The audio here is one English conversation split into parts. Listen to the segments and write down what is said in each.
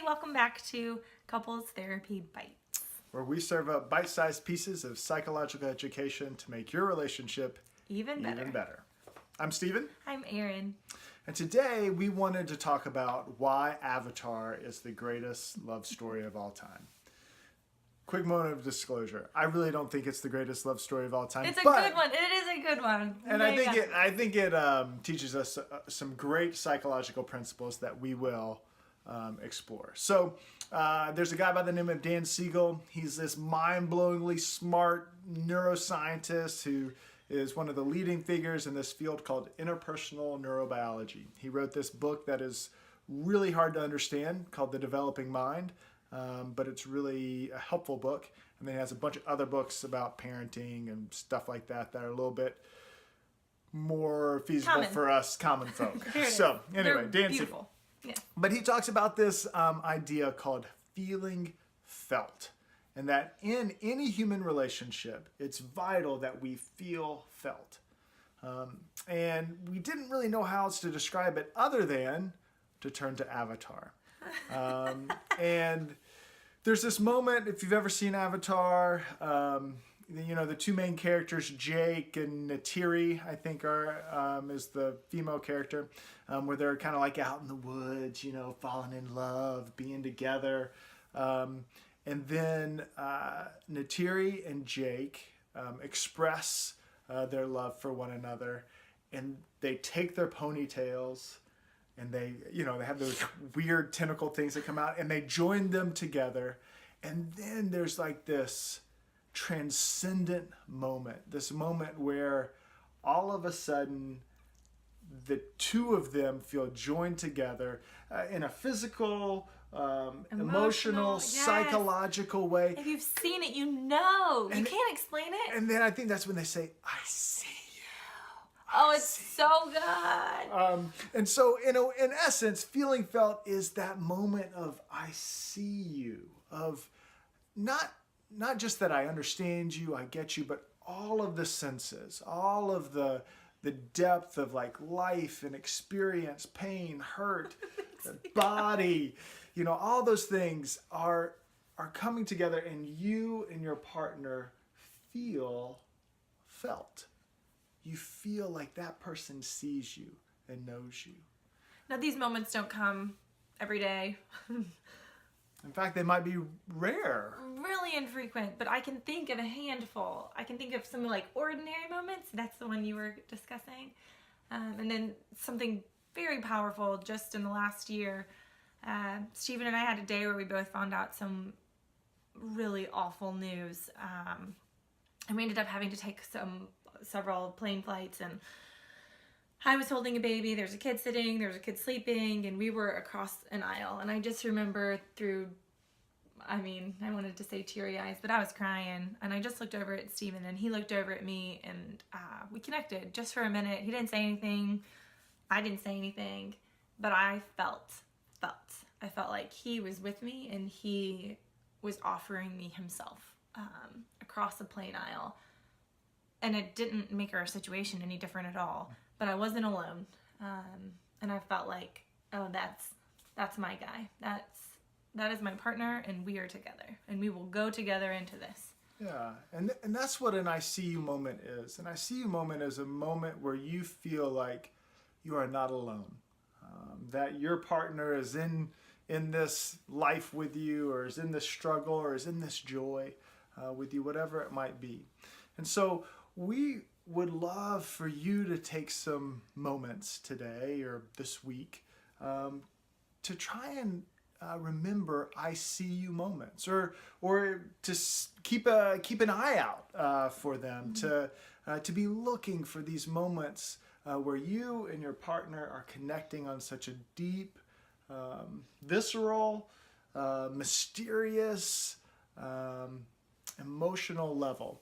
welcome back to Couples Therapy Bites. Where we serve up bite-sized pieces of psychological education to make your relationship Even better. I'm Steven. I'm Erin. And today we wanted to talk about why Avatar is the greatest love story of all time. Quick moment of disclosure. I really don't think it's the greatest love story of all time. It's a good one. It is a good one. And I think it teaches us some great psychological principles that we will explore. So there's a guy by the name of Dan Siegel. He's this mind-blowingly smart neuroscientist who is one of the leading figures in this field called interpersonal neurobiology. He wrote this book that is really hard to understand called The Developing Mind, but it's really a helpful book. And then he has a bunch of other books about parenting and stuff like that that are a little bit more feasible for us common folk. So anyway, Dan Siegel. Yeah. But he talks about this idea called feeling felt. And that in any human relationship, it's vital that we feel felt. And we didn't really know how else to describe it other than to turn to Avatar. And there's this moment, if you've ever seen Avatar, the two main characters, Jake and Neytiri, I think is the female character, where they're kind of like out in the woods, falling in love, being together. And then Neytiri and Jake express their love for one another, and they take their ponytails and they have those weird tentacle things that come out, and they join them together. And then there's like this transcendent moment, this moment where all of a sudden the two of them feel joined together in a physical, emotional, yes. psychological way. If you've seen it, you know. You can't explain it. And then I think that's when they say, I see you. It's so good. And so, in essence, feeling felt is that moment of I see you, of not just that I understand you, I get you, but all of the senses, all of the depth of like life and experience, pain, hurt, the body, all those things are coming together, and you and your partner feel felt. You feel like that person sees you and knows you. Now, these moments don't come every day. In fact, they might be rare. Really infrequent, but I can think of a handful. I can think of some like ordinary moments. That's the one you were discussing. And then something very powerful just in the last year. Stephen and I had a day where we both found out some really awful news. And we ended up having to take several plane flights, and I was holding a baby, there's a kid sitting, there's a kid sleeping, and we were across an aisle. And I just remember I wanted to say teary eyes, but I was crying. And I just looked over at Steven, and he looked over at me, and we connected just for a minute. He didn't say anything. I didn't say anything, but I felt. I felt like he was with me, and he was offering me himself across the plane aisle. And it didn't make our situation any different at all. But I wasn't alone. And I felt like, oh, that's my guy. That is my partner, and we are together. And we will go together into this. Yeah, and that's what an I see you moment is. An I see you moment is a moment where you feel like you are not alone. That your partner is in this life with you, or is in this struggle, or is in this joy with you, whatever it might be. And so we would love for you to take some moments today or this week to try and remember I see you moments, or to keep an eye out for them, to be looking for these moments where you and your partner are connecting on such a deep, visceral, mysterious, emotional level.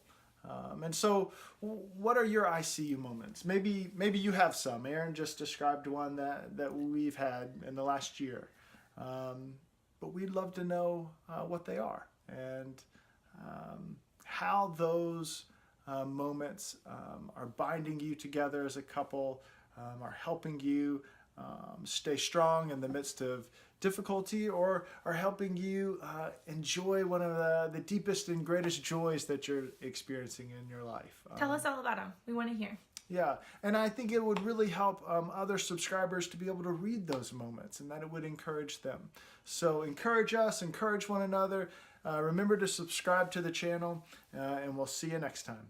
And so what are your I see you moments? Maybe you have some. Erin just described one that we've had in the last year. But we'd love to know what they are, and how those moments are binding you together as a couple, are helping you stay strong in the midst of difficulty, or are helping you enjoy one of the deepest and greatest joys that you're experiencing in your life. Tell us all about them. We want to hear. Yeah, and I think it would really help other subscribers to be able to read those moments, and that it would encourage them. So encourage us, encourage one another. Remember to subscribe to the channel, and we'll see you next time.